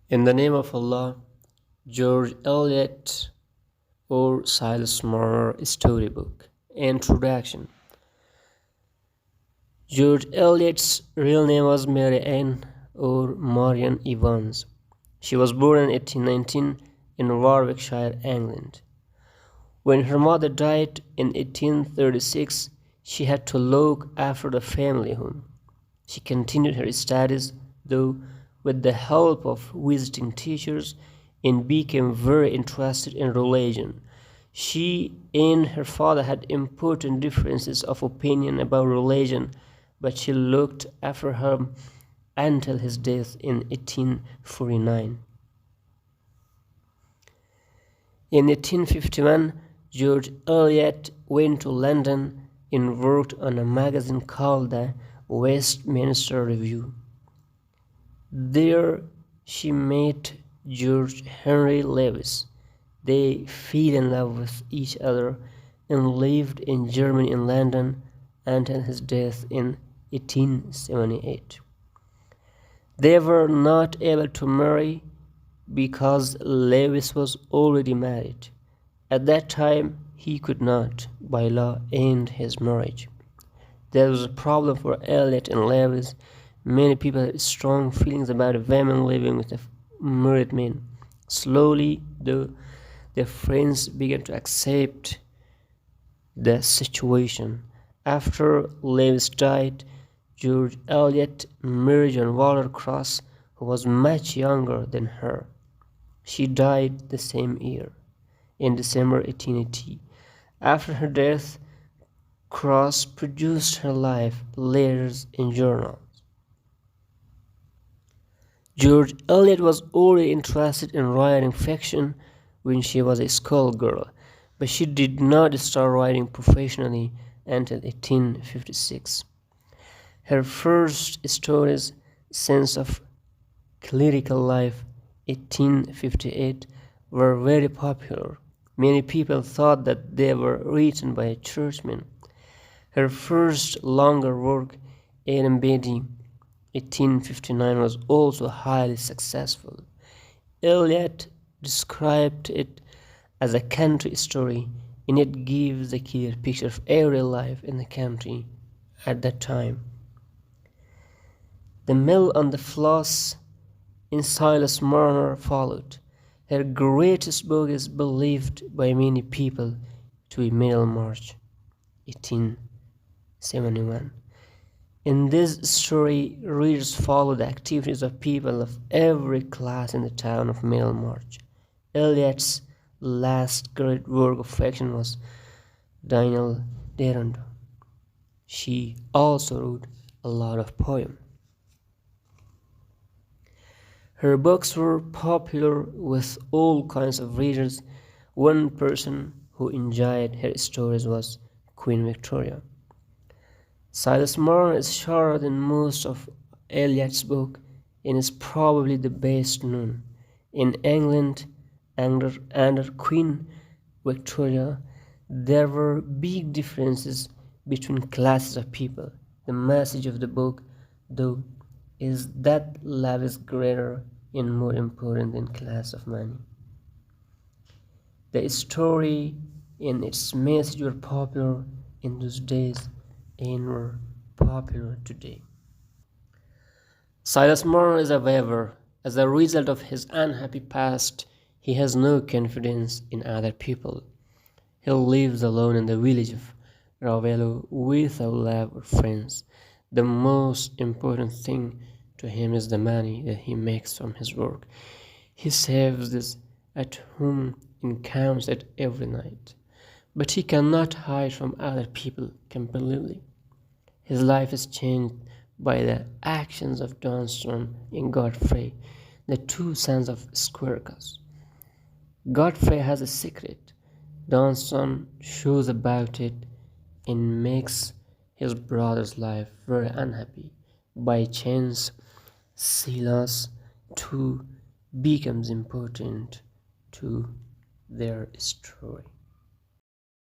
In the name of Allah, George Eliot or Silas Marner Storybook. Introduction. George Eliot's real name was Mary Ann or Marian Evans. She was born in 1819 in Warwickshire, England. When her mother died in 1836, she had to look after the family home. She continued her studies, though with the help of visiting teachers, and became very interested in religion. She and her father had important differences of opinion about religion, but she looked after him until his death in 1849. In 1851, George Eliot went to London and worked on a magazine called the Westminster Review. There she met George Henry Lewes. They fell in love with each other and lived in Germany and London until his death in 1878. They were not able to marry because Lewis was already married. At that time, he could not, by law, end his marriage. There was a problem for Eliot and Lewis. Many people had strong feelings about a woman living with a married man. Slowly, though, their friends began to accept the situation. After Lewis died, George Eliot married John Walter Cross, who was much younger than her. She died the same year, in December 1880. After her death, Cross produced her life letters in journals. George Eliot was already interested in writing fiction when she was a schoolgirl, but she did not start writing professionally until 1856. Her first stories, Sense of Clerical Life, 1858, were very popular. Many people thought that they were written by a churchman. Her first longer work, Adam Beatty, 1859, was also highly successful. Eliot described it as a country story, and it gives a clear picture of everyday life in the country at that time. The Mill on the Floss in Silas Marner followed. Her greatest book is believed by many people to be Middlemarch, 1871. In this story, readers follow the activities of people of every class in the town of Middlemarch. Eliot's last great work of fiction was Daniel Deronda. She also wrote a lot of poems. Her books were popular with all kinds of readers. One person who enjoyed her stories was Queen Victoria. Silas Marner is shorter than most of Eliot's books and is probably the best known. In England, under Queen Victoria, there were big differences between classes of people. The message of the book, though, is that love is greater and more important than class of money. The story and its message were popular in those days and were popular today. Silas Marner is a weaver. As a result of his unhappy past, he has no confidence in other people. He lives alone in the village of Ravello without love or friends. The most important thing to him is the money that he makes from his work. He saves this at home and counts it every night. But he cannot hide from other people completely. His life is changed by the actions of Johnson and Godfrey, the two sons of Squircus. Godfrey has a secret. Johnson shows about it and makes his brother's life very unhappy. By chance, Silas too becomes important to their story.